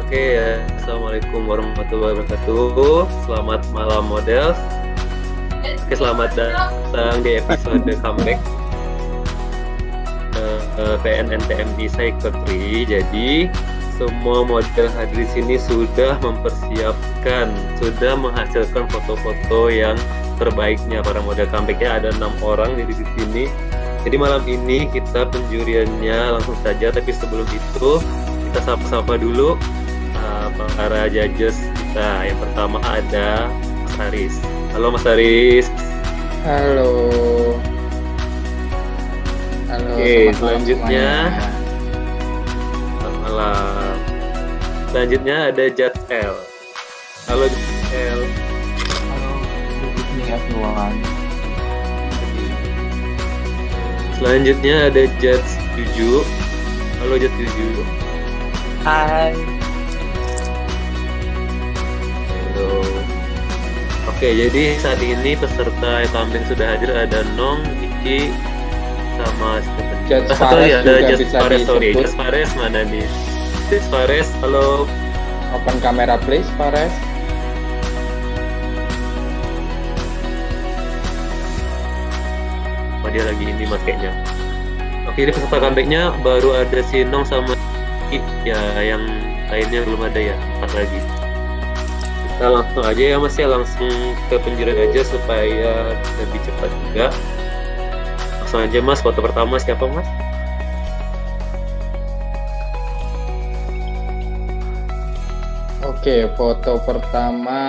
Oke ya, Assalamualaikum warahmatullahi wabarakatuh. Selamat malam model. Oke, selamat datang di episode comeback PNNTMI Psychiatry. Jadi semua model hadir di sini sudah mempersiapkan, sudah menghasilkan foto-foto yang terbaiknya para model comeback ya. Ada 6 orang di sini. Jadi malam ini kita penjuriannya langsung saja, tapi sebelum itu kita sapa-sapa dulu para judges kita. Yang pertama ada Mas Haris. Halo Mas Haris. Halo. Halo. Oke, selanjutnya selamat malam. Selanjutnya ada Judge L. Halo Judge L. Halo, good evening everyone. Selanjutnya ada Judge Juju. Halo Judge Juju. Hai. Halo. Oke, jadi saat ini peserta yang kambing sudah hadir ada Nong, Iki, sama Stephen. Judge Satu lagi Fares ada juga Judge bisa Fares, sorry. disebut. Judge Fares mana nih? Judge Fares, halo. Open kamera please, Fares. Oh, dia lagi ini mas kayaknya. Oke, ini peserta comebacknya baru ada si Nong sama Iki. Ya, yang lainnya belum ada ya, 4 lagi. Kita langsung aja ya mas ya, langsung ke penjurian aja supaya lebih cepat juga. Langsung aja mas, foto pertama siapa mas? Oke, foto pertama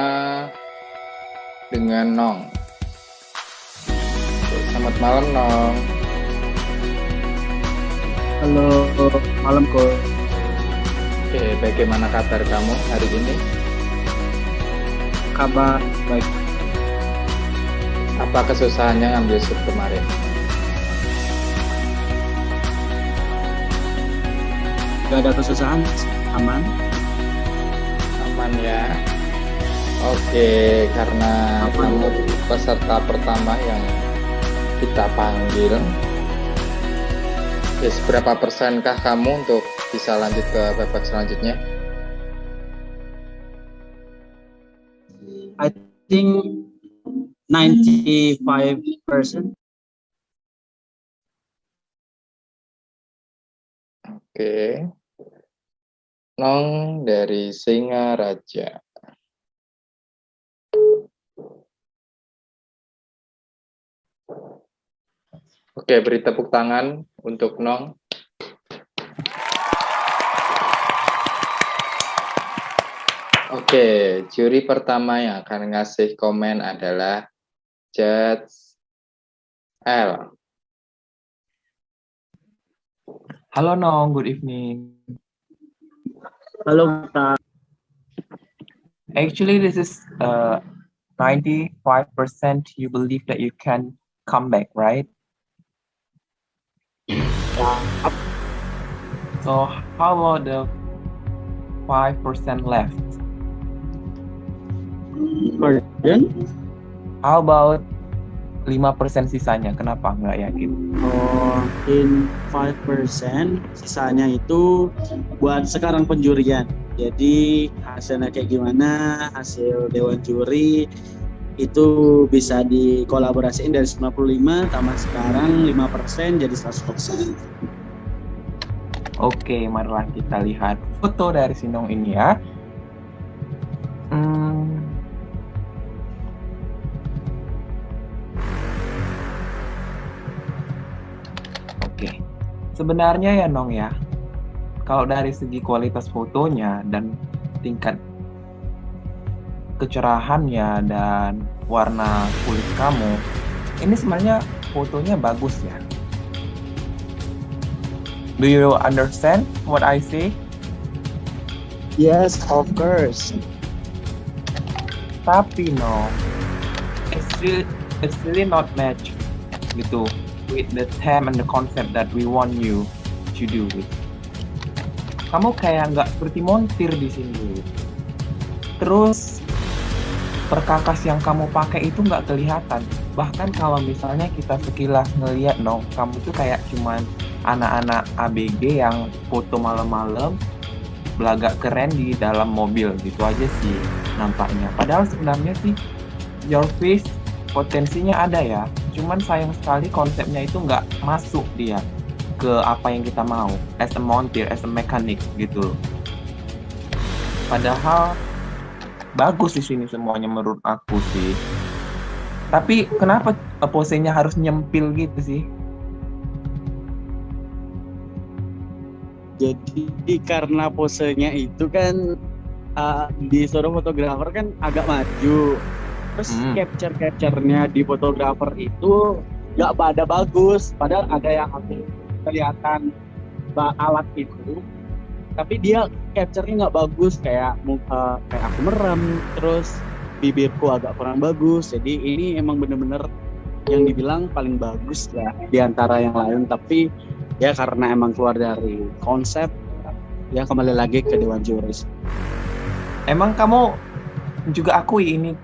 dengan Nong. Selamat malam Nong. Halo, malam kok. Oke, bagaimana kabar kamu hari ini? Kabar baik. Apa kesusahannya ngambil shoot kemarin? Gak ada kesusahan, aman. Aman ya. Oke, karena Aman. kamu peserta pertama yang kita panggil. Ya, seberapa persenkah kamu untuk bisa lanjut ke babak selanjutnya? I think 95%. Oke. Nong dari Singaraja. Oke, beri tepuk tangan untuk Nong. Oke, juri pertama yang akan ngasih komen adalah Judge L. Halo Nong, good evening. Halo, Kak. Actually, this is 95% you believe that you can come back, right? So how about the 5% left? Pardon? How about 5% sisanya? Kenapa nggak yakin? Oh, in 5%, sisanya itu buat sekarang penjurian. Jadi hasilnya kayak gimana, hasil dewan juri itu bisa dikolaborasiin dari 95 tambah sekarang 5% jadi 100%. Oke, marilah kita lihat foto dari si Nong ini ya. Oke, sebenarnya ya Nong ya, kalau dari segi kualitas fotonya dan tingkat kecerahannya dan warna kulit kamu, ini sebenarnya fotonya bagus ya. Do you understand what I say? Yes, of course. Tapi no, it's really not match gitu with the theme and the concept that we want you to do. Kamu kayak nggak seperti montir di sini. Terus perkakas yang kamu pakai itu nggak kelihatan. Bahkan kalau misalnya kita sekilas ngeliat no, kamu tuh kayak cuman anak-anak ABG yang foto malam-malam belagak keren di dalam mobil gitu aja sih nampaknya. Padahal sebenarnya sih your face potensinya ada ya, cuman sayang sekali konsepnya itu nggak masuk dia ke apa yang kita mau as a montir, as a mechanic gitu. Padahal bagus di sini semuanya menurut aku sih. Tapi kenapa posenya harus nyempil gitu sih? Jadi karena posenya itu kan disuruh fotografer kan agak maju. Terus capture-nya di fotografer itu nggak pada bagus. Padahal ada yang aku kelihatan alat itu, tapi dia capture-nya nggak bagus, kayak aku merem, terus bibirku agak kurang bagus. Jadi ini emang bener-bener yang dibilang paling bagus lah di antara yang lain. Tapi ya karena emang keluar dari konsep, ya kembali lagi ke Dewan Juri. Emang kamu juga akui ini,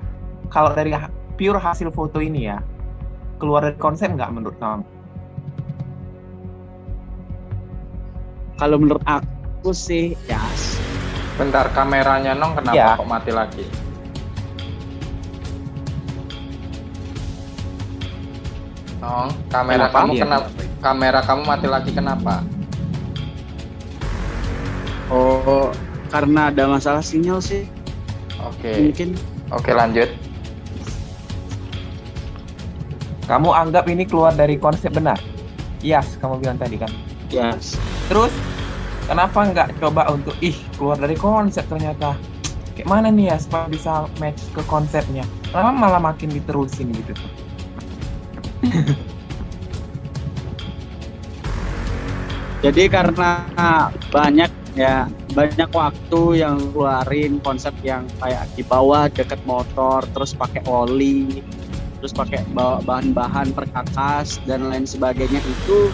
kalau dari pure hasil foto ini ya, keluar dari konsep nggak menurut kamu? Kalau menurut aku sih, ya. Bentar, kameranya Nong kenapa Ya. kok mati lagi? Nong, kamera Kenapa? kamu Iya. kenapa? Kamera kamu mati lagi kenapa? Oh, karena ada masalah sinyal sih. Oke, Mungkin oke lanjut. Kamu anggap ini keluar dari konsep benar? Yes, kamu bilang tadi kan. ya. Terus kenapa nggak coba untuk keluar dari konsep ternyata? Kayak mana nih ya supaya bisa match ke konsepnya? Kenapa malah makin diterusin gitu? Jadi karena banyak waktu yang keluarin konsep yang kayak di bawah deket motor, terus pakai oli, terus pakai bahan-bahan perkakas dan lain sebagainya, itu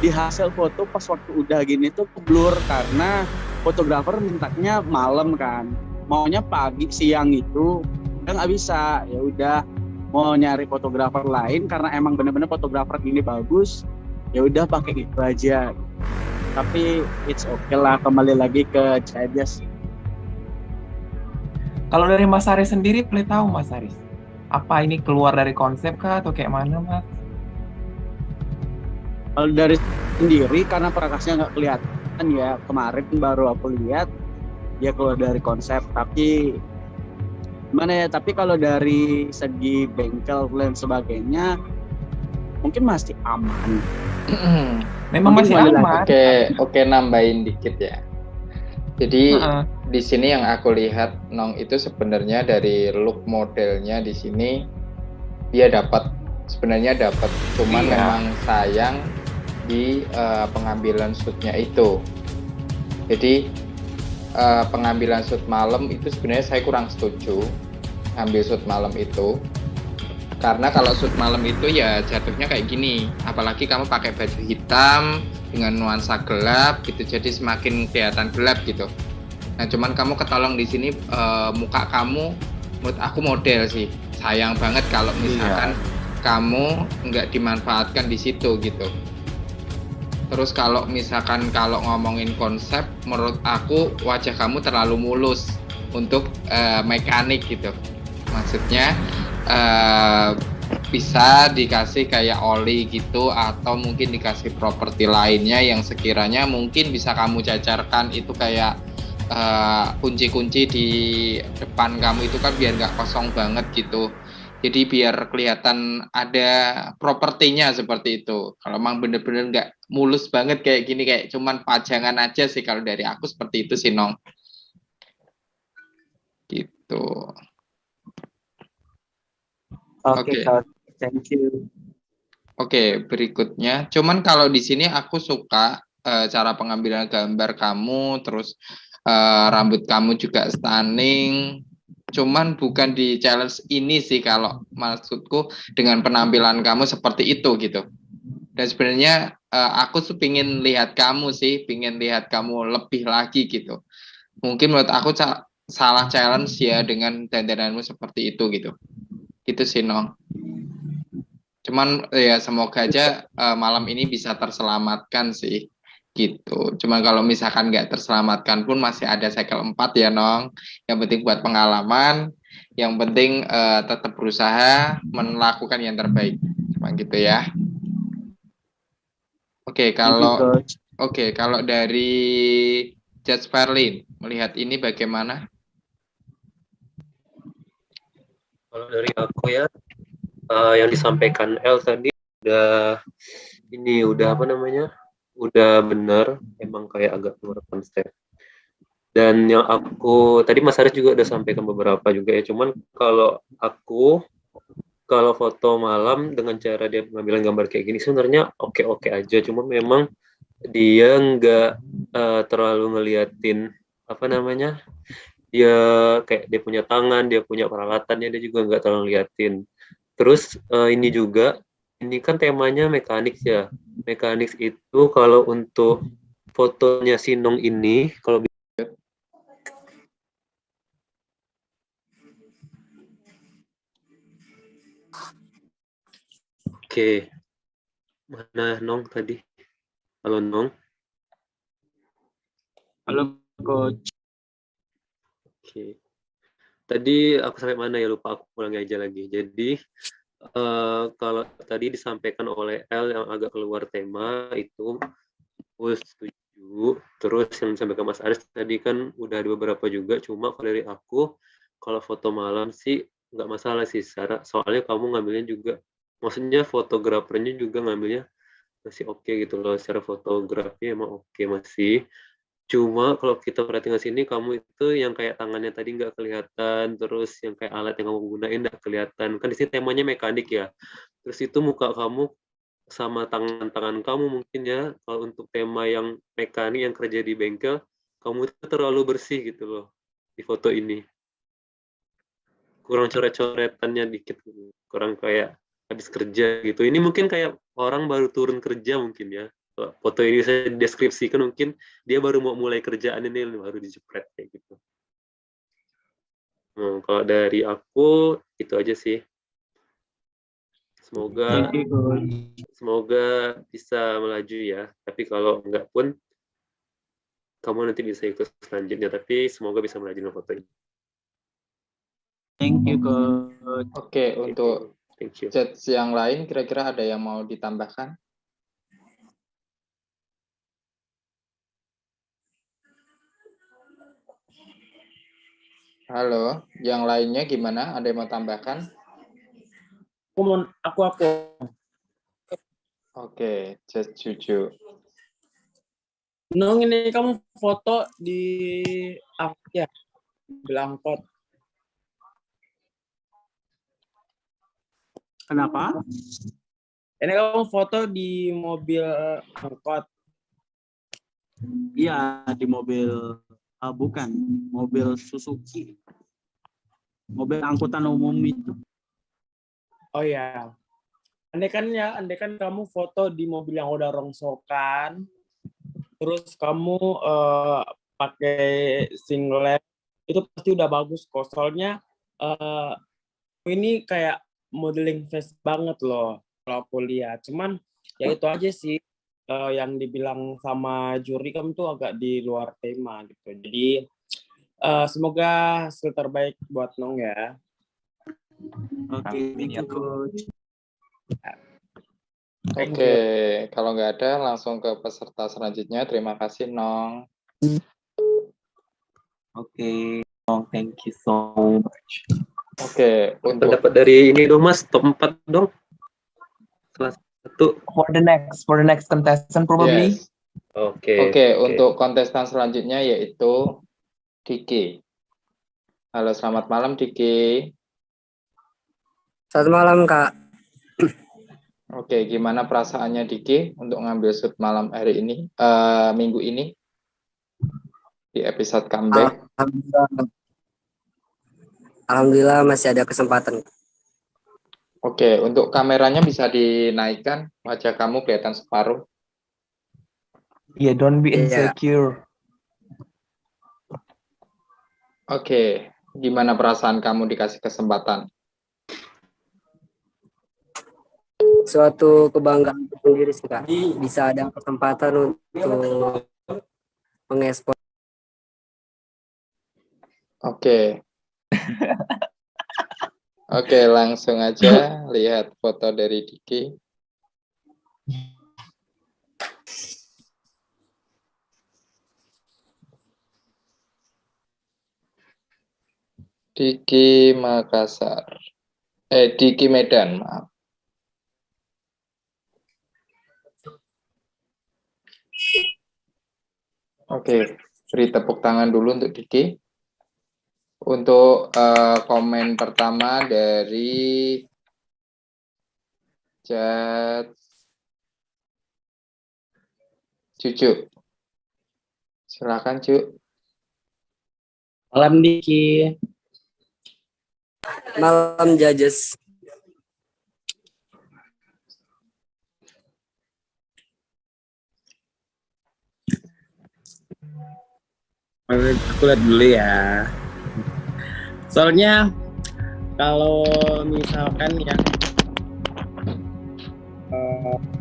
di hasil foto pas waktu udah gini tuh keblur karena fotografer mintanya malam kan, maunya pagi siang itu udah nggak bisa. Ya udah mau nyari fotografer lain karena emang bener-bener fotografer ini bagus, ya udah pakai itu aja. Tapi it's okay lah, kembali lagi ke Cajas. Kalau dari Mas Haris sendiri, boleh tahu Mas Haris, apa ini keluar dari konsep kah atau kayak mana Mas? Kalau dari sendiri karena perkasnya nggak kelihatan ya, kemarin baru aku lihat dia keluar dari konsep. Tapi gimana ya, tapi kalau dari segi bengkel dan sebagainya mungkin masih aman. Memang Mungkin masih kembali aman. Oke, nambahin dikit ya. Jadi Heeh. di sini yang aku lihat Nong itu sebenarnya dari look modelnya di sini dia sebenarnya dapat, cuman Iya. memang sayang di pengambilan shootnya itu. Jadi pengambilan shoot malam itu sebenarnya saya kurang setuju ambil shoot malam itu, karena kalau shoot malam itu ya jatuhnya kayak gini, apalagi kamu pakai baju hitam dengan nuansa gelap gitu, jadi semakin kelihatan gelap gitu. Nah cuman kamu ketolong di sini muka kamu, menurut aku model sih, sayang banget kalau misalkan kamu nggak dimanfaatkan di situ gitu. Terus kalau misalkan kalau ngomongin konsep, menurut aku wajah kamu terlalu mulus untuk mekanik gitu. Maksudnya bisa dikasih kayak oli gitu, atau mungkin dikasih properti lainnya yang sekiranya mungkin bisa kamu cacarkan itu kayak kunci-kunci di depan kamu itu kan biar nggak kosong banget gitu. Jadi biar kelihatan ada propertinya seperti itu. Kalau emang bener-bener nggak mulus banget kayak gini, kayak cuman pajangan aja sih, kalau dari aku seperti itu sih Nong. Gitu. Oke. Thank you. Oke, berikutnya. Cuman kalau di sini aku suka cara pengambilan gambar kamu, terus rambut kamu juga stunning. Cuman bukan di challenge ini sih, kalau maksudku dengan penampilan kamu seperti itu gitu. Dan sebenarnya aku tuh pingin lihat kamu lebih lagi gitu. Mungkin menurut aku salah challenge ya dengan dandananmu seperti itu gitu. Gitu sih Nong. Cuman ya semoga aja malam ini bisa terselamatkan sih gitu. Cuma kalau misalkan nggak terselamatkan pun masih ada cycle 4 ya Nong. Yang penting buat pengalaman, yang penting tetap berusaha melakukan yang terbaik. Cuma gitu ya. Oke, Thank you, Coach. kalau dari Judge Verlin melihat ini bagaimana? Kalau dari aku ya, yang disampaikan El tadi udah apa namanya, udah benar, emang kayak agak keluar konsep. Dan yang aku tadi Mas Haris juga udah sampaikan beberapa juga ya, cuman kalau foto malam dengan cara dia pengambilan gambar kayak gini sebenarnya oke-oke aja, cuma memang dia nggak terlalu ngeliatin apa namanya, dia kayak dia punya tangan, dia punya peralatannya, dia juga nggak terlalu ngeliatin. Terus ini kan temanya mekanik ya. Mekanik itu kalau untuk fotonya Sinong ini, kalau oke, mana Nong tadi? Halo Nong. Halo, Coach. Oke. Tadi aku sampai mana ya, lupa, aku ulangi aja lagi. Jadi kalau tadi disampaikan oleh El yang agak keluar tema itu aku setuju. Terus yang disampaikan Mas Aris tadi kan udah ada beberapa juga, cuma kalau dari aku kalau foto malam sih nggak masalah sih, soalnya kamu ngambilnya juga, maksudnya fotografernya juga ngambilnya masih oke gitu loh, secara fotografi emang oke masih. Cuma kalau kita perhatikan sini, kamu itu yang kayak tangannya tadi nggak kelihatan, terus yang kayak alat yang kamu gunain nggak kelihatan. Kan di sini temanya mekanik ya. Terus itu muka kamu sama tangan-tangan kamu mungkin ya, kalau untuk tema yang mekanik yang kerja di bengkel, kamu itu terlalu bersih gitu loh di foto ini. Kurang coret-coretannya dikit, kurang kayak habis kerja gitu. Ini mungkin kayak orang baru turun kerja mungkin ya. Foto ini saya deskripsikan mungkin dia baru mau mulai kerjaan ini baru dijepret kayak gitu. Kalau dari aku itu aja sih. Thank you, Coach. Semoga bisa melaju ya. Tapi kalau enggak pun kamu nanti bisa ikut selanjutnya. Tapi semoga bisa melaju dengan foto ini. Thank you, Coach. Oke, untuk Thank you. judge yang lain kira-kira ada yang mau ditambahkan? Halo, yang lainnya gimana? Ada yang mau tambahkan? Aku. Oke, just Juju. Nong, ini kamu foto di apa ya? Belangkot. Kenapa? Ini kamu foto di mobil angkot. Iya, di mobil, bukan, mobil Suzuki. Mobil angkutan umum itu. Oh ya. Andai kan kamu foto di mobil yang udah rongsokan, terus kamu pakai singlet, itu pasti udah bagus kok. Soalnya ini kayak modeling face banget loh kalau aku lihat. Cuman ya itu aja sih yang dibilang sama juri, kamu tuh agak di luar tema gitu. Jadi semoga hasil terbaik buat Nong ya. Oke, thank you, Coach. Oke, kalau nggak ada langsung ke peserta selanjutnya. Terima kasih, Nong. Oke, thank you so much. Oke, untuk Pendapat dari ini dong Mas, top 4 dong. Salah satu. For the next contestant probably. yes. Oke. Untuk kontestan selanjutnya yaitu Diki. Halo, selamat malam Diki. Selamat malam, Kak. Oke, gimana perasaannya Diki untuk ngambil shoot malam hari ini, minggu ini di episode comeback? Alhamdulillah masih ada kesempatan. Oke, untuk kameranya bisa dinaikkan, wajah kamu kelihatan separuh. Yeah, don't be Iya. insecure. Oke, gimana perasaan kamu dikasih kesempatan? suatu kebanggaan sendiri sih Kak. Bisa ada kesempatan untuk mengekspor. Oke. Oke, langsung aja lihat foto dari Diki. Diki Makassar. Diki Medan, maaf. Oke, beri tepuk tangan dulu untuk Diki. Untuk komen pertama dari chat Cucu. Silakan, Cu. Malam Diki. Malam judges. Aku lihat dulu ya. Soalnya kalau misalkan ya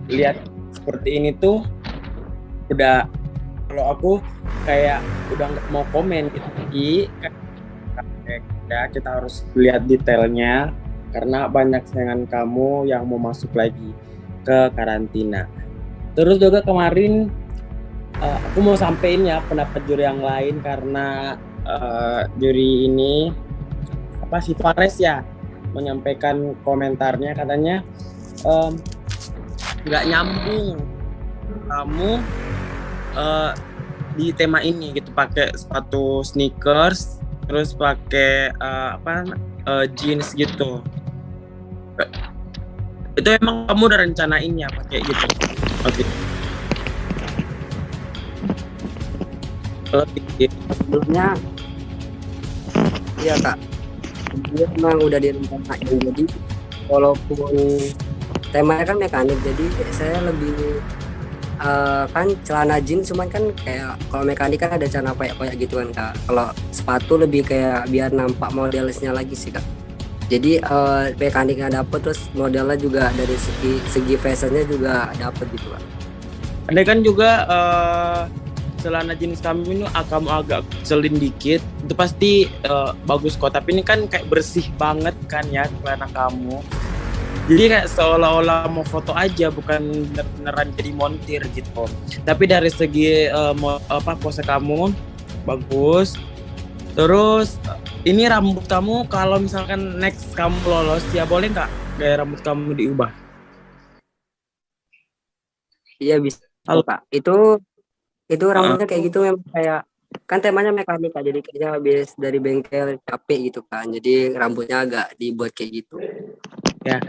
lihat seperti ini tuh udah, kalau aku kayak udah nggak mau komen gitu. Ya kita harus lihat detailnya karena banyak saingan kamu yang mau masuk lagi ke karantina. Terus juga kemarin aku mau sampein ya pendapat juri yang lain karena juri ini si Fares ya menyampaikan komentarnya, katanya nggak nyambung kamu di tema ini gitu, pakai sepatu sneakers terus pakai jeans gitu. Itu emang kamu udah rencanain ya pakai gitu? Oke. Sebelumnya iya Kak, dia memang udah direncanain. Jadi walaupun temanya kan mekanik, jadi saya lebih kan celana jeans, cuman kan kayak kalau mekanik kan ada celana koyak-koyak gitu kan Kak. Kalau sepatu lebih kayak biar nampak modelnya lagi sih Kak. Jadi mekaniknya dapet, terus modelnya juga dari segi fashionnya juga dapet gitu Kak. Ada kan juga celana jeans kamu ini kamu agak kecilin dikit, itu pasti bagus kok. Tapi ini kan kayak bersih banget kan ya celana kamu. Jadi kayak seolah-olah mau foto aja, bukan beneran jadi montir gitu. Tapi dari segi pose kamu bagus. Terus ini rambut kamu, kalau misalkan next kamu lolos ya boleh nggak gaya rambut kamu diubah? Iya bisa Kak. Itu rambutnya kayak gitu, memang kayak kan temanya mekanik Kak, jadi kayaknya habis dari bengkel capek gitu kan, jadi rambutnya agak dibuat kayak gitu ya.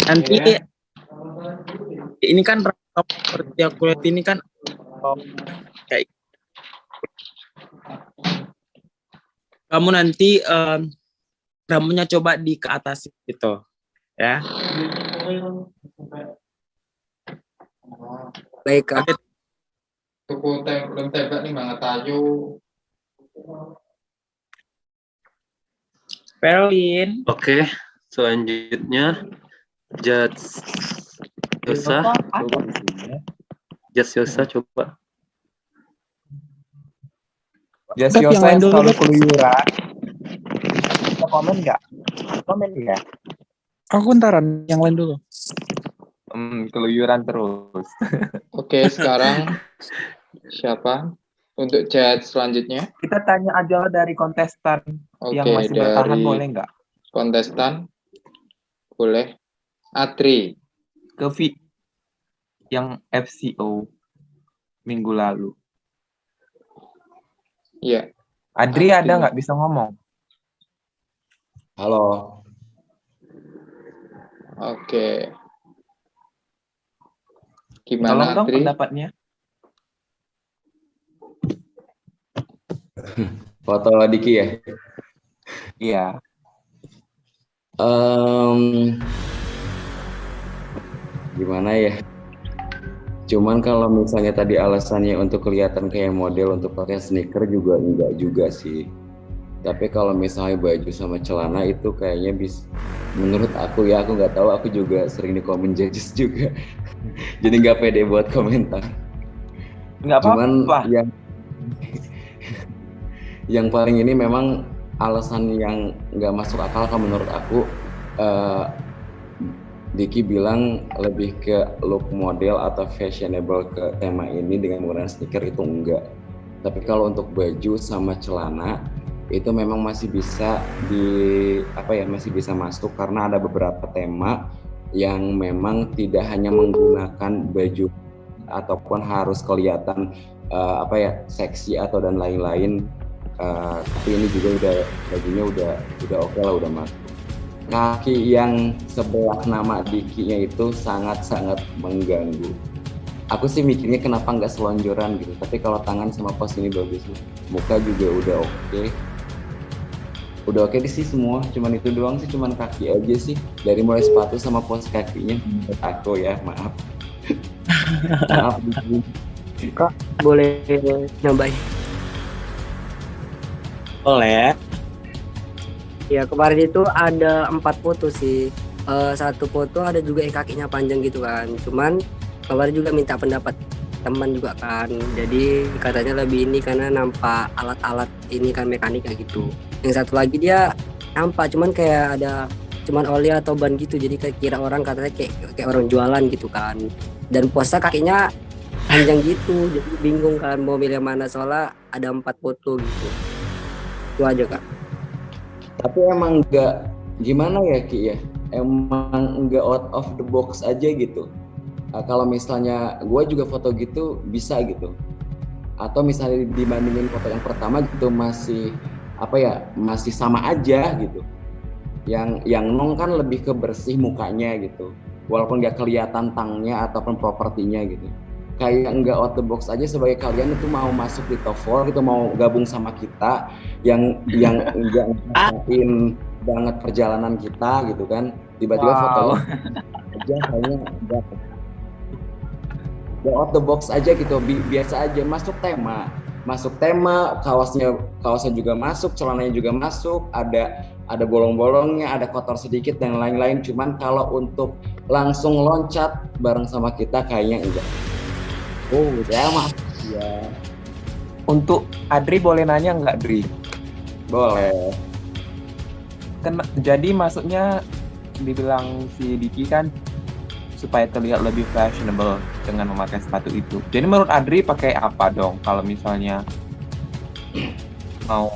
Nanti ini kan rambut seperti aku lihat ini kan kayak kamu nanti rambutnya coba di ke atas gitu ya. Baik Kak. Tuku belum tembak nih banget ayu. Perlin. Oke, selanjutnya Judge Yosa. Judge Yosa coba. Judge Yosa yang selalu keluyuran. Bisa komen nggak? Komen ya. Aku ntaran, yang lain dulu. Keluyuran terus. Oke, sekarang siapa untuk chat selanjutnya? Kita tanya aja dari kontestan yang masih bertahan, boleh nggak? Kontestan boleh. Atri ke yang FCO minggu lalu. Iya. Adri ada nggak bisa ngomong? Halo. Oke. Tolong Gimana dong Atri? pendapatnya. Foto Diki ya? Iya. Gimana ya? Cuman kalau misalnya tadi alasannya untuk kelihatan kayak model untuk pakai sneaker juga enggak juga sih. Tapi kalau misalnya baju sama celana itu kayaknya menurut aku ya, aku nggak tahu, aku juga sering di komen judges juga. Jadi nggak pede buat komentar. Nggak Cuman apa-apa. yang paling ini memang alasan yang nggak masuk akal kalau menurut aku. Diki bilang lebih ke look model atau fashionable ke tema ini dengan menggunakan sneaker itu enggak. Tapi kalau untuk baju sama celana itu memang masih bisa masih bisa masuk karena ada beberapa tema yang memang tidak hanya menggunakan baju ataupun harus kelihatan seksi atau dan lain-lain. Tapi ini juga bajunya udah oke lah, udah masuk. Kaki yang sebelah nama Diki-nya itu sangat-sangat mengganggu. Aku sih mikirnya kenapa nggak selonjoran gitu. Tapi kalau tangan sama pos ini bagus. Muka juga udah oke. Udah oke sih semua. Cuman itu doang sih, cuman kaki aja sih. Dari mulai sepatu sama pos kakinya. Aku ya, maaf. Maaf Diki. Kak, boleh nyobain? Boleh. Ya kemarin itu ada 4 foto sih. Satu foto ada juga yang kakinya panjang gitu kan. Cuman kemarin juga minta pendapat teman juga kan. Jadi katanya lebih ini karena nampak alat-alat ini kan mekanika gitu. Yang satu lagi dia nampak cuman kayak ada cuman oli atau ban gitu. Jadi kayak kira orang katanya kayak orang jualan gitu kan. Dan posa kakinya panjang gitu. Jadi bingung kan mau milih mana soalnya ada 4 foto gitu. Itu aja Kak. Tapi emang nggak gimana ya Ki ya, emang nggak out of the box aja gitu. Kalau misalnya gue juga foto gitu bisa gitu, atau misalnya dibandingin foto yang pertama gitu masih masih sama aja gitu. Yang nong kan lebih ke bersih mukanya gitu, walaupun nggak kelihatan tangnya ataupun propertinya gitu. Kayak nggak out the box aja sebagai kalian itu mau masuk di top 4 gitu, mau gabung sama kita yang nggak ngerasain banget perjalanan kita gitu kan, tiba-tiba fotonya aja kayaknya nggak out the box aja gitu, biasa aja, masuk tema, kaosnya juga masuk, celananya juga masuk, ada bolong-bolongnya, ada kotor sedikit dan lain-lain. Cuman kalau untuk langsung loncat bareng sama kita kayaknya enggak. Oh, udah mah. Ya. Untuk Adri boleh nanya nggak, Dri? Boleh. Jadi maksudnya dibilang si Diki kan supaya terlihat lebih fashionable dengan memakai sepatu itu. Jadi menurut Adri pakai apa dong kalau misalnya mau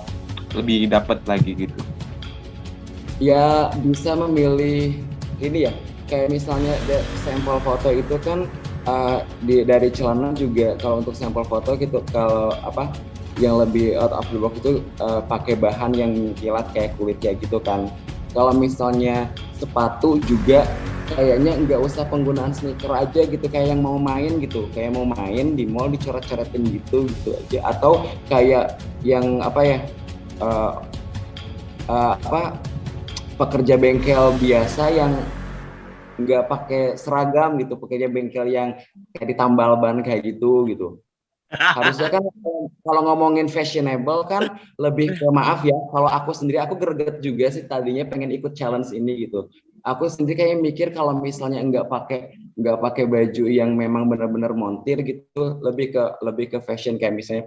lebih dapat lagi gitu? Ya bisa memilih ini ya, kayak misalnya sampel foto itu kan dari celana juga. Kalau untuk sampel foto gitu, kalau yang lebih out of the box itu pakai bahan yang kilat kayak kulitnya gitu kan. Kalau misalnya sepatu juga kayaknya nggak usah penggunaan sneaker aja gitu, kayak yang mau main gitu, kayak mau main di mall dicoret-coretin gitu aja, atau kayak yang pekerja bengkel biasa yang nggak pakai seragam gitu, pekerja bengkel yang kayak ditambal ban kayak gitu. Harusnya kan kalau ngomongin fashionable kan lebih ke, maaf ya, kalau aku sendiri aku greget juga sih tadinya pengen ikut challenge ini gitu. Aku sendiri kayak mikir kalau misalnya nggak pakai baju yang memang benar-benar montir gitu, lebih ke fashion, kayak misalnya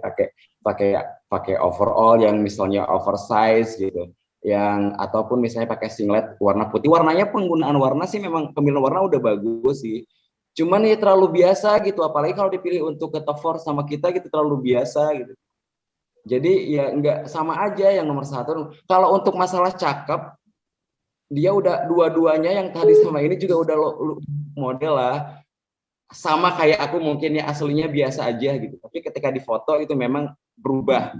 pakai overall yang misalnya oversize gitu, yang ataupun misalnya pakai singlet warna putih. Warnanya, penggunaan warna sih memang pemilihan warna udah bagus sih. Cuman ya terlalu biasa gitu, apalagi kalau dipilih untuk ke top 4 sama kita gitu, terlalu biasa gitu. Jadi ya nggak, sama aja yang nomor 1. Kalau untuk masalah cakep, dia udah dua-duanya yang tadi sama ini juga udah model lah. Sama kayak aku mungkin ya aslinya biasa aja gitu. Tapi ketika di foto itu memang berubah,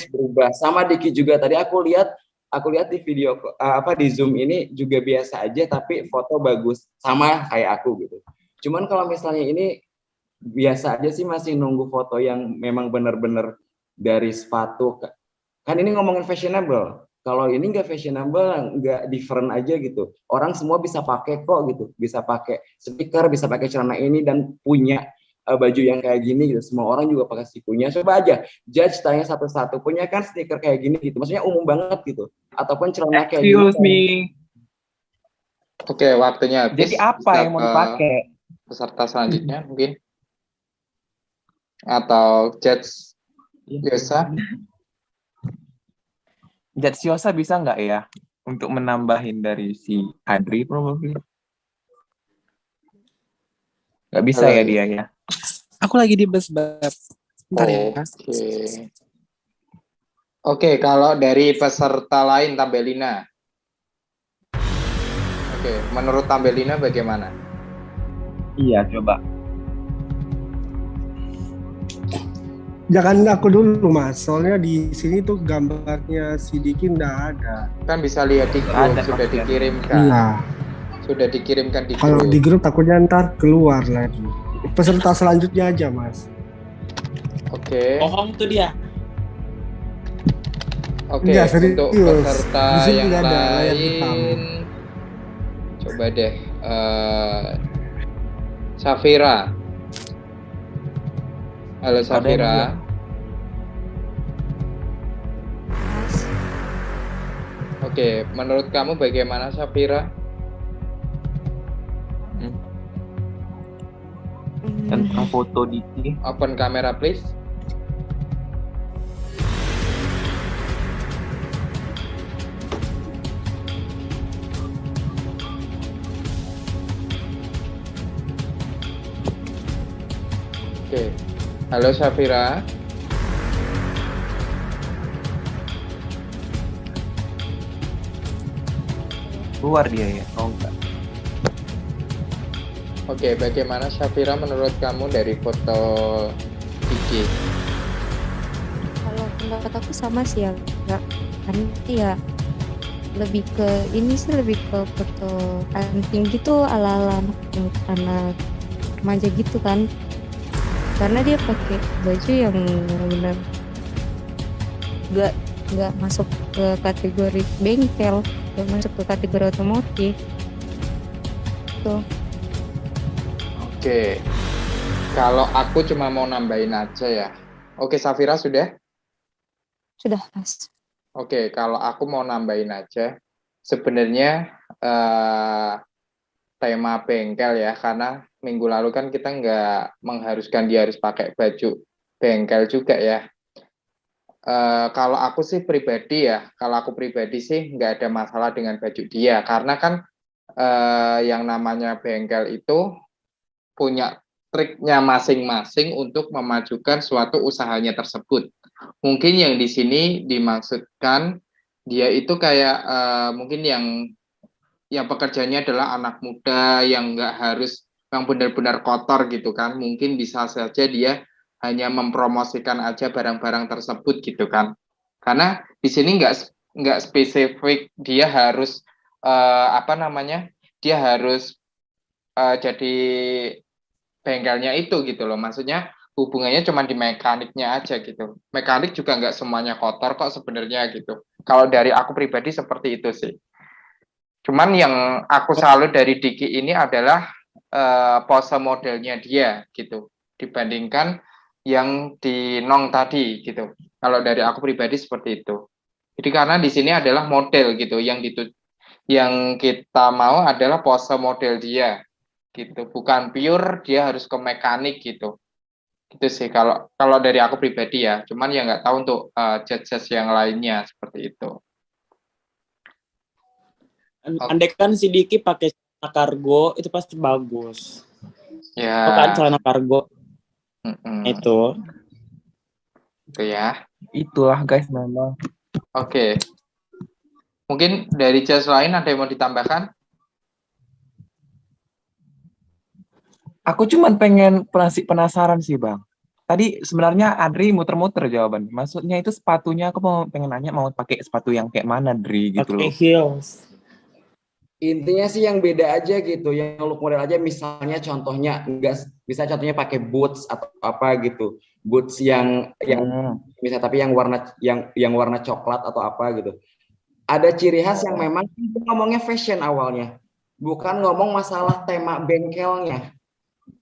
berubah. Sama Diki juga tadi aku lihat di video di Zoom ini juga biasa aja, tapi foto bagus, sama kayak aku gitu. Cuman kalau misalnya ini biasa aja sih, masih nunggu foto yang memang benar-benar dari sepatu. Kan ini ngomongin fashionable. Kalau ini nggak fashionable, nggak different aja gitu. Orang semua bisa pakai kok gitu. Bisa pakai sneaker, bisa pakai celana ini dan punya baju yang kayak gini gitu. Semua orang juga pakai sikunya. Coba aja judge, tanya satu-satu, punya kan sneaker kayak gini gitu. Maksudnya umum banget gitu. Ataupun celana kayak gini. Excuse me. Oke, waktunya habis. Jadi apa Bisa yang mau ke dipakai? peserta selanjutnya mungkin. Atau Judge Yosa. Judge Yosa bisa nggak ya untuk menambahin dari si Adri probably? Nggak bisa Halo, ya dia ya. Aku lagi di bus bab. Bentar ya. Oke, kalau dari peserta lain Tambelina. Oke, menurut Tambelina bagaimana? Iya, coba. Jangan aku dulu Mas, soalnya di sini tuh gambarnya si Diki nggak ada. Kan bisa lihat di grup, Ada, sudah Mas. dikirimkan. Iya. Sudah dikirimkan di Kalau grup. di grup takutnya ntar keluar lagi. Peserta selanjutnya aja Mas. Oke. Bohong tuh dia. Oke, Enggak, serius. untuk peserta Di sini yang nggak ada layar hitam. lain, coba deh, Safira. Halo Safira. Oke, menurut kamu bagaimana Safira? Tentang foto Diki. Open kamera please. Oke. Halo Safira. Keluar dia ya. Oh enggak. Oke, bagaimana Safira menurut kamu dari foto Kiki? Kalau pendapat aku sama sih ya, enggak, nanti ya lebih ke ini sih, lebih ke foto hunting gitu ala-ala anak remaja gitu kan, karena dia pakai baju yang benar nggak masuk ke kategori bengkel, nggak masuk ke kategori otomotif tuh. Oke. Kalau aku cuma mau nambahin aja ya. Oke, Safira sudah? Sudah Mas. Oke, kalau aku mau nambahin aja, sebenarnya tema bengkel ya, karena minggu lalu kan kita nggak mengharuskan dia harus pakai baju bengkel juga ya. Kalau aku sih pribadi ya, kalau aku pribadi sih nggak ada masalah dengan baju dia, karena kan yang namanya bengkel itu punya triknya masing-masing untuk memajukan suatu usahanya tersebut. Mungkin yang di sini dimaksudkan dia itu kayak mungkin yang pekerjaannya adalah anak muda yang nggak harus yang benar-benar kotor gitu kan. Mungkin bisa saja dia hanya mempromosikan aja barang-barang tersebut gitu kan. Karena di sini nggak spesifik dia harus dia harus jadi bengkelnya itu gitu loh. Maksudnya hubungannya cuma di mekaniknya aja gitu. Mekanik juga nggak semuanya kotor kok sebenarnya gitu. Kalau dari aku pribadi seperti itu sih. Cuman yang aku salut dari Diki ini adalah pose modelnya dia gitu. Dibandingkan yang di Nong tadi gitu. Kalau dari aku pribadi seperti itu. Jadi karena di sini adalah model gitu. Yang kita mau adalah pose model dia gitu, bukan pure dia harus ke mekanik gitu sih kalau dari aku pribadi ya, cuman ya nggak tahu untuk judges yang lainnya seperti itu. Andai kan si Diki pakai celana kargo itu pasti bagus Ya kan, celana kargo itu ya, Itulah guys memang. oke. Mungkin dari judge lain ada yang mau ditambahkan? Aku cuman pengen penasaran sih Bang. Tadi sebenarnya Adri muter-muter jawaban. Maksudnya itu sepatunya aku pengen nanya mau pakai sepatu yang kayak mana Adri gitu pakai loh. heels. Intinya sih yang beda aja gitu, yang look model aja. Misalnya contohnya contohnya pakai boots atau apa gitu, boots yang bisa, tapi yang warna coklat atau apa gitu. Ada ciri khas yang memang ngomongnya fashion awalnya, bukan ngomong masalah tema bengkelnya.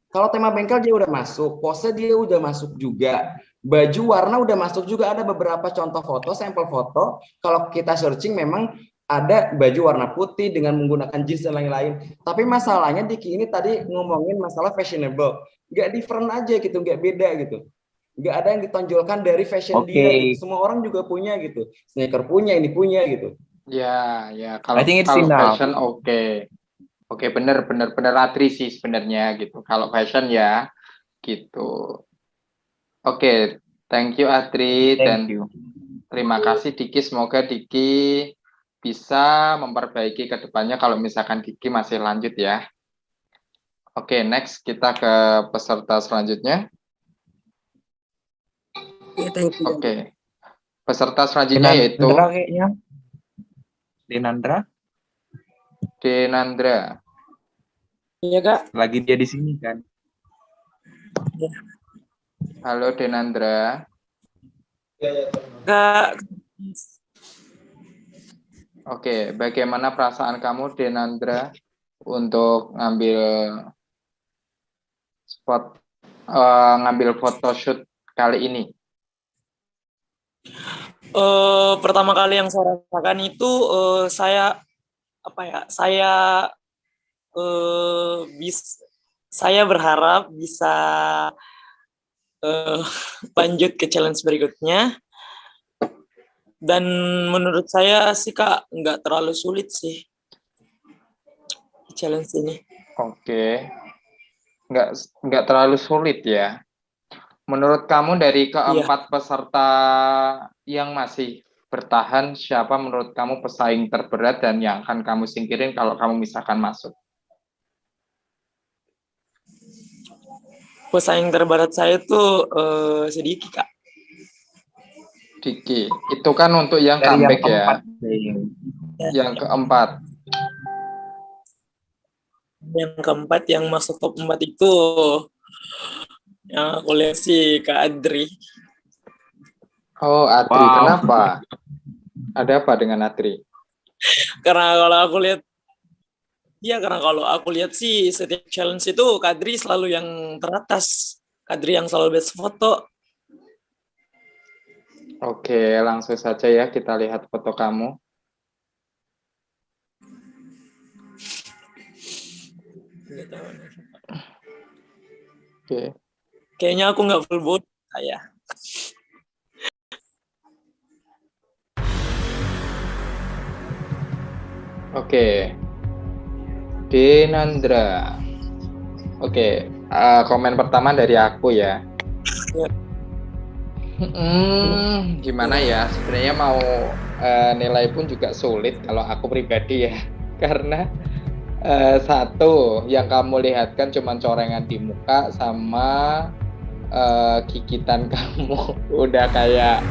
Kalau tema bengkel dia udah masuk, pose dia udah masuk juga, baju warna udah masuk juga, ada beberapa contoh foto, sampel foto. Kalau kita searching memang ada baju warna putih dengan menggunakan jeans dan lain-lain. Tapi masalahnya Diki ini tadi ngomongin masalah fashionable, nggak different aja gitu, nggak beda gitu. Nggak ada yang ditonjolkan dari fashion dia gitu. Semua orang juga punya gitu, sneaker punya, ini punya gitu. Ya, kalau I think it's kalau enough. fashion oke, bener Atri sih sebenarnya gitu. Kalau fashion ya gitu. Oke, thank you Atri dan Thank you. terima kasih Diki. Semoga Diki bisa memperbaiki ke depannya kalau misalkan Diki masih lanjut ya. Oke, next kita ke peserta selanjutnya. Ya, thank you. Oke. Peserta selanjutnya yaitu Denandra kayaknya. Denandra. Iya Kak. Lagi dia di sini kan. Halo Denandra. Kak, Oke, bagaimana perasaan kamu Denandra untuk ngambil photoshoot kali ini? Pertama kali yang saya rasakan itu saya berharap bisa lanjut ke challenge berikutnya, dan menurut saya sih Kak nggak terlalu sulit sih challenge ini. Oke, nggak terlalu sulit ya. Menurut kamu dari keempat peserta yang masih bertahan, siapa menurut kamu pesaing terberat dan yang akan kamu singkirin kalau kamu misalkan masuk? Pesaing terberat saya tuh sedikit Kak. Diki, itu kan untuk yang Dari comeback yang keempat, ya. Yang keempat. Yang keempat yang masuk top 4 itu yang aku lihat sih Kak Adri. Oh, Adri. Wow. Kenapa? Ada apa dengan Adri? Karena kalau aku lihat sih setiap challenge itu Kak Adri selalu yang teratas. Kak Adri yang selalu best foto. Oke, langsung saja ya kita lihat foto kamu. Oke. Kayaknya aku nggak full body saya. Oke. Denandra. Oke, komen pertama dari aku ya. Gimana ya? Sebenarnya mau nilai pun juga sulit kalau aku pribadi ya. Karena satu yang kamu lihat kan cuma corengan di muka sama gigitan kamu udah kayak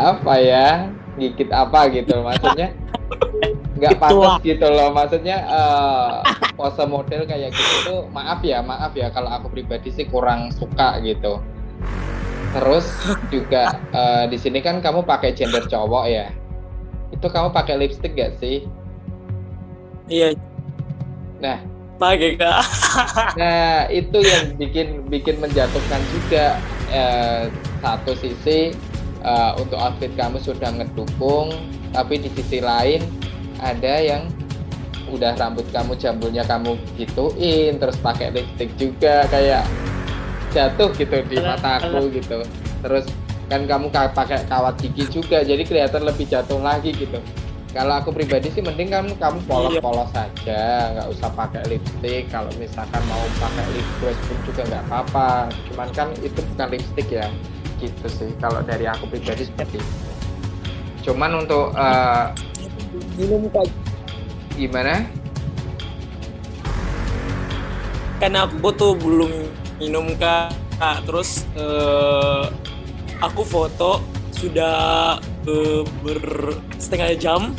apa ya, gigit apa gitu maksudnya nggak pantas gitu loh, maksudnya pose model kayak gitu tuh maaf ya kalau aku pribadi sih kurang suka gitu. Terus juga di sini kan kamu pakai gender cowok ya, itu kamu pakai lipstick gak sih? Iya. Nah, pakai Kak. Nah, itu yang bikin menjatuhkan juga. Satu sisi untuk outfit kamu sudah ngedukung, tapi di sisi lain ada yang udah rambut kamu jambulnya kamu gituin, terus pakai lipstick juga kayak jatuh gitu di mata aku gitu. Terus kan kamu pakai kawat gigi juga, jadi kelihatan lebih jatuh lagi gitu. Kalau aku pribadi sih mending kamu polos-polos saja, nggak usah pakai lipstick. Kalau misalkan mau pakai lip gloss pun juga nggak apa-apa. Cuman kan itu bukan lipstick ya, gitu sih. Kalau dari aku pribadi seperti itu. Cuman untuk minum Kak. Gimana? Karena aku tuh belum minum Kak. Terus aku foto sudah setengah jam,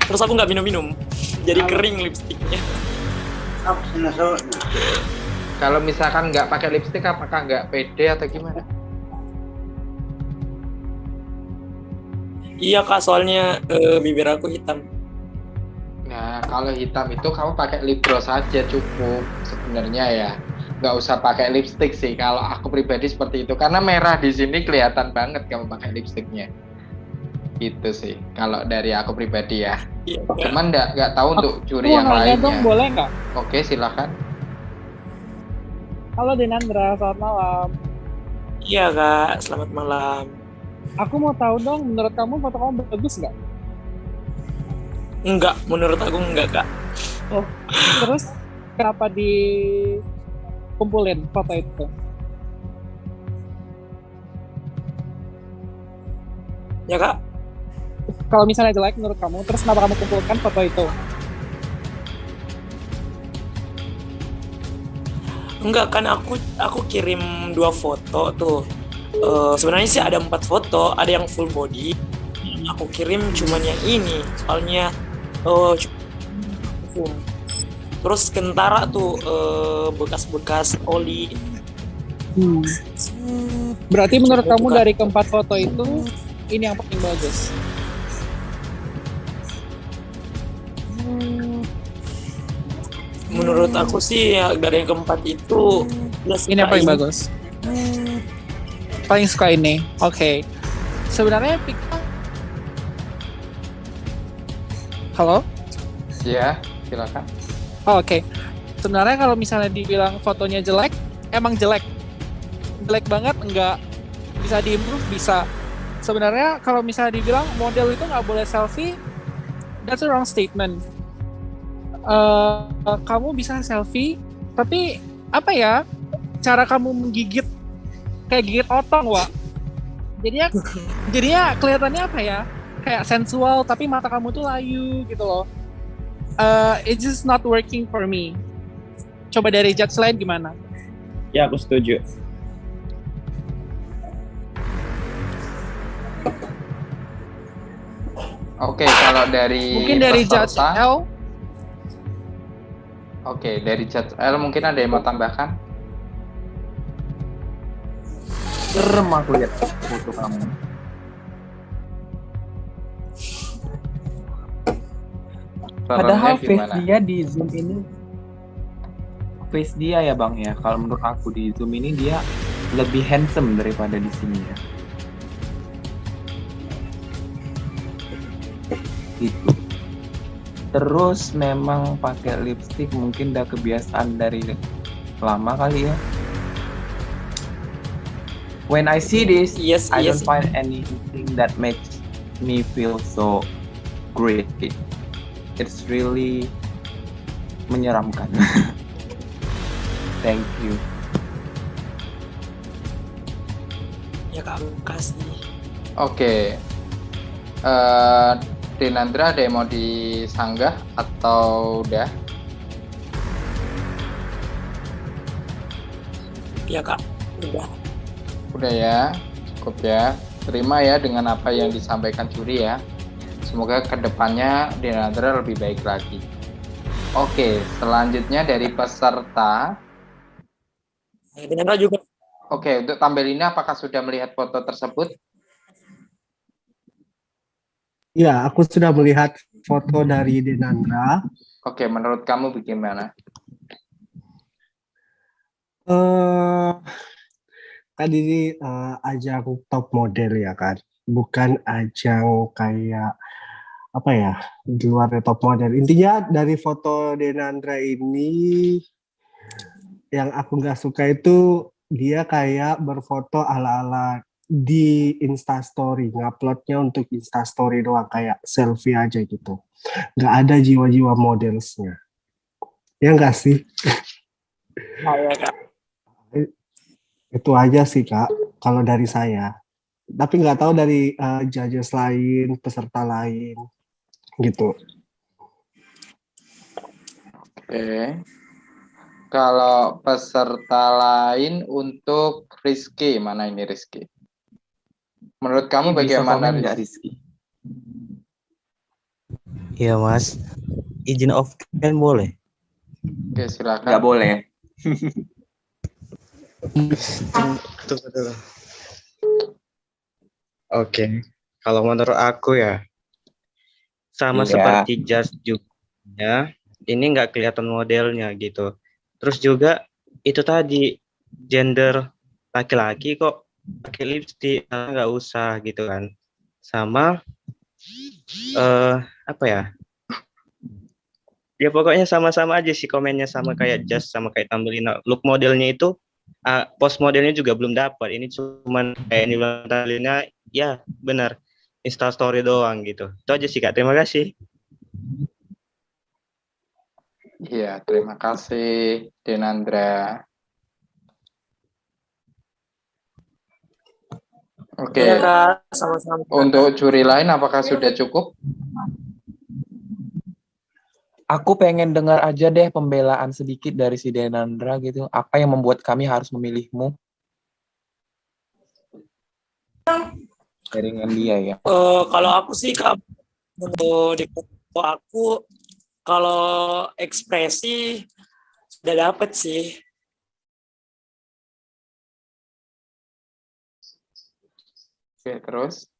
terus aku nggak minum, jadi kering lipstiknya. Kalau misalkan nggak pakai lipstick, apakah nggak pede atau gimana? Iya Kak, soalnya bibir aku hitam. Nah, kalau hitam itu kamu pakai lip gloss saja cukup sebenarnya ya. nggak usah pakai lipstick sih. Kalau aku pribadi seperti itu, karena merah di sini kelihatan banget kamu pakai lipsticknya. Gitu sih. Kalau dari aku pribadi ya. Iya, Cuman nggak tahu untuk juri Aku yang mau nanya lainnya. dong, boleh nggak? Oke, silakan. Halo Denandra, selamat malam. Iya Kak, selamat malam. Aku mau tahu dong, menurut kamu foto kamu bagus nggak? Enggak, menurut aku enggak Kak. Oh, terus kenapa dikumpulin foto itu? Ya Kak, Kalau misalnya jelek menurut kamu, terus kenapa kamu kumpulkan foto itu? enggak kan aku kirim 2 foto tuh. Sebenarnya sih ada 4 foto, ada yang full body. Aku kirim cuman yang ini, soalnya terus kentara tuh bekas-bekas oli. Berarti menurut kamu dari keempat foto itu, ini yang paling bagus? Menurut aku sih ya, dari yang keempat itu Ini yang paling bagus. Paling suka ini. Oke. Sebenarnya Halo? Ya, silakan. Oh, oke. Sebenarnya kalau misalnya dibilang fotonya jelek, emang jelek. Jelek banget, enggak bisa diimprove, bisa. Sebenarnya kalau misalnya dibilang model itu nggak boleh selfie, that's a wrong statement. Kamu bisa selfie, tapi apa ya, cara kamu menggigit kayak gigit otong, Wak. Jadinya kelihatannya apa ya, kayak sensual tapi mata kamu tuh layu gitu loh. It's just not working for me. Coba dari judge lain gimana? Ya, aku setuju. Oke, kalau dari Mungkin dari judge peserta, L. Oke, dari judge L mungkin ada yang mau tambahkan? Serem aku lihat foto kamu. Padahal Seremnya face gimana? dia di zoom ini, face dia ya bang ya. Kalau menurut aku di zoom ini dia lebih handsome daripada di sini ya. Gitu. Terus memang pakai lipstick mungkin udah kebiasaan dari lama kali ya. When I see this, Yes, I yes. don't find anything that makes me feel so great. It's really menyeramkan. Thank you. Ya Kak, makasih. Oke. Denandra ada yang mau disanggah atau udah? Ya Kak, udah. Udah ya, cukup ya. Terima ya dengan apa yang disampaikan juri ya. Semoga kedepannya Denandra lebih baik lagi. Oke, selanjutnya dari peserta. Denandra juga. Oke, untuk Tambelina apakah sudah melihat foto tersebut? Ya, aku sudah melihat foto dari Denandra. Oke, menurut kamu bagaimana? Kan ini ajang top model ya kan, bukan ajang kayak apa ya, di luar dari top model. Intinya dari foto Denandra ini yang aku nggak suka itu dia kayak berfoto ala-ala di Instastory, nguploadnya untuk Instastory doang, kayak selfie aja gitu. Nggak ada jiwa-jiwa modelsnya. Ya nggak sih? Iya Kak. Itu aja sih Kak, kalau dari saya. Tapi nggak tahu dari judges lain, peserta lain, gitu. Oke. Kalau peserta lain untuk Rizky, mana ini Rizky? Menurut kamu Bisa bagaimana komen nggak, Rizky? Iya Mas, izin off cam boleh? Oke, silakan. Nggak boleh. Tunggu. Oke, kalau menurut aku ya, sama Iya. seperti Just juga, ini nggak kelihatan modelnya gitu. Terus juga itu tadi gender laki-laki kok pakai lipstick, nggak usah gitu kan. Sama apa ya? Ya pokoknya sama-sama aja sih komennya, sama kayak Just, sama kayak Tambelina. Look modelnya itu post modelnya juga belum dapat. Ini cuman kayak ini Tambelina, ya benar. Insta story doang gitu. Itu aja sih Kak. Terima kasih. Iya, terima kasih Denandra. Oke. Iya Kak, sama-sama. Untuk juri lain apakah sudah cukup? Aku pengen dengar aja deh pembelaan sedikit dari si Denandra gitu. Apa yang membuat kami harus memilihmu? Jaringan dia ya. Kalau aku sih Kak, untuk di foto aku, kalau ekspresi sudah dapet sih. Oke, terus?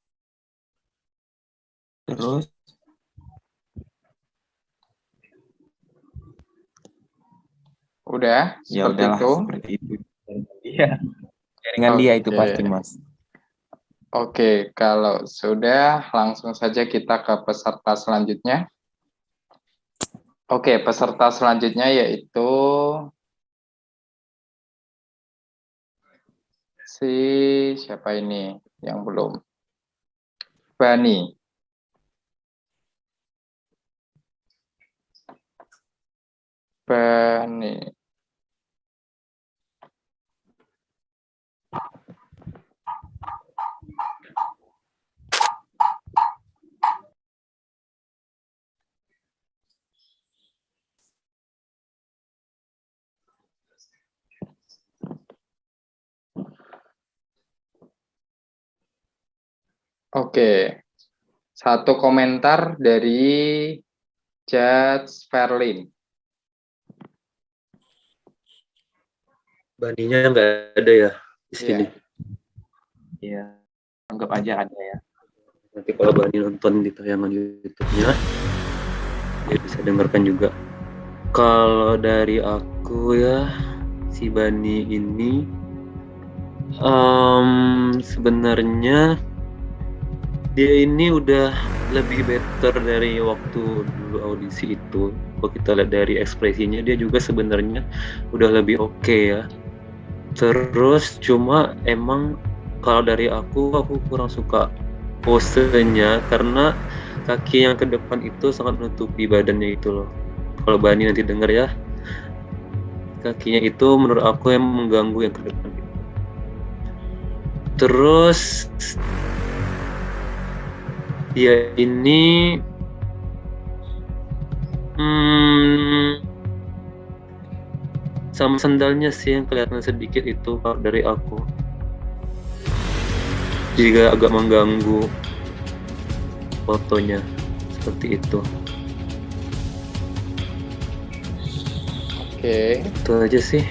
Udah? Ya Seperti udahlah, itu? seperti itu. Iya. Jaringan dia itu pasti, Mas. Oke, kalau sudah langsung saja kita ke peserta selanjutnya. Oke, peserta selanjutnya yaitu siapa ini yang belum? Bani. Oke, satu komentar dari Judge Verlin. Baninya nggak ada ya di sini. Iya, anggap aja ada ya. Nanti kalau Bani nonton di tayangan YouTube-nya, dia bisa dengarkan juga. Kalau dari aku ya, si Bani ini sebenarnya dia ini udah lebih better dari waktu dulu audisi itu. Kalau kita lihat dari ekspresinya, dia juga sebenarnya udah lebih oke ya. Terus cuma emang kalau dari aku kurang suka posenya karena kaki yang ke depan itu sangat menutupi badannya itu loh. Kalau Bani nanti denger ya, kakinya itu menurut aku yang mengganggu yang ke depan itu. Terus dia ini sama sandalnya sih yang kelihatan sedikit itu kalau dari aku, juga agak mengganggu fotonya seperti itu. Oke. Itu aja sih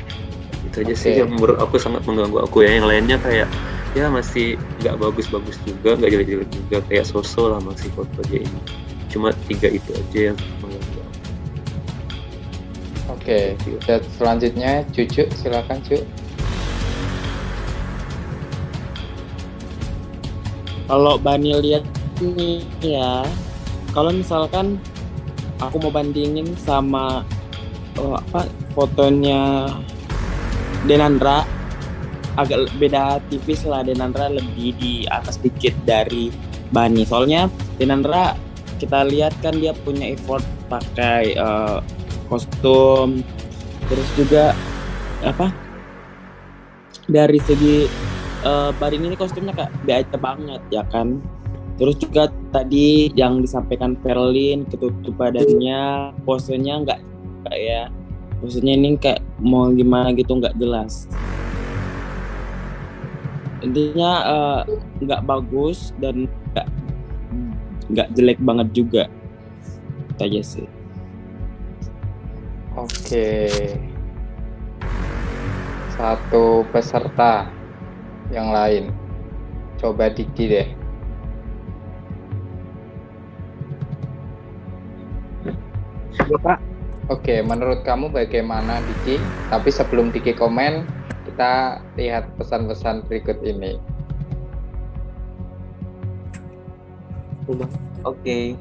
sih yang menurut aku sangat mengganggu aku ya. Yang lainnya kayak ya masih nggak bagus-bagus juga, nggak jelek-jelek juga, kayak so-so lah masih foto dia ini. Cuma 3 itu aja yang mengganggu aku. Oke, dan selanjutnya Cucu, silakan Cu. Kalau Bani lihat ini ya, kalau misalkan aku mau bandingin sama fotonya Denandra, agak beda tipis lah. Denandra lebih di atas dikit dari Bani. Soalnya Denandra kita lihat kan dia punya effort pakai kostum, terus juga dari segi Bani ini kostumnya kayak biasa banget ya kan. Terus juga tadi yang disampaikan Verlin, ketutup badannya, posenya nggak ya, posenya ini kayak mau gimana gitu, nggak jelas. Intinya nggak bagus dan nggak jelek banget juga. Itu aja sih. Oke. Satu peserta yang lain. Coba Diki deh. Ya, Pak. Oke, menurut kamu bagaimana Diki? Tapi sebelum Diki komen, kita lihat pesan-pesan berikut ini. Oke.